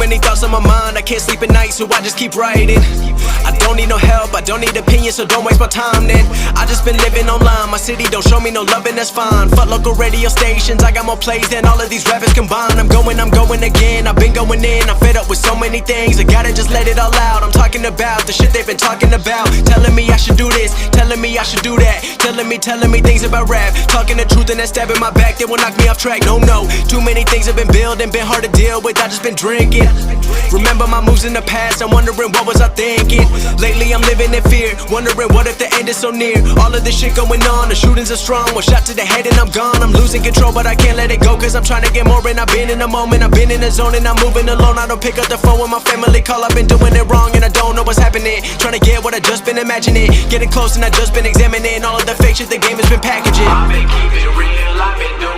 many thoughts on my mind, I can't sleep at night, so I just keep writing. I don't need no help, I don't need opinions, so don't waste my time then. I just been living online, my city don't show me no love and that's fine. Fuck local radio stations, I got more plays than all of these rappers combined. I'm going again, I've been going in, I'm fed up with so many things, I gotta just let it all out. I'm talking about the shit they've been talking about, telling me I should do this, telling me I should do that, telling me things about rap, talking the truth and that stab in my back that will knock me off track. No, too many things have been building, been hard to deal with, I just been drinking. Remember my moves in the past, I'm wondering what was I thinking. Lately I'm living in fear, wondering what if the end is so near. All of this shit going on, the shootings are strong, one shot to the head and I'm gone. I'm losing control but I can't let it go, cause I'm trying to get more. And I've been in the moment, I've been in the zone, and I'm moving alone. I don't pick up the phone when my family call, I've been doing it wrong and I don't know what's happening. Trying to get what I just been imagining, getting close and I just been examining all of the fake shit the game has been packaging. I've been keeping it real, I've been doing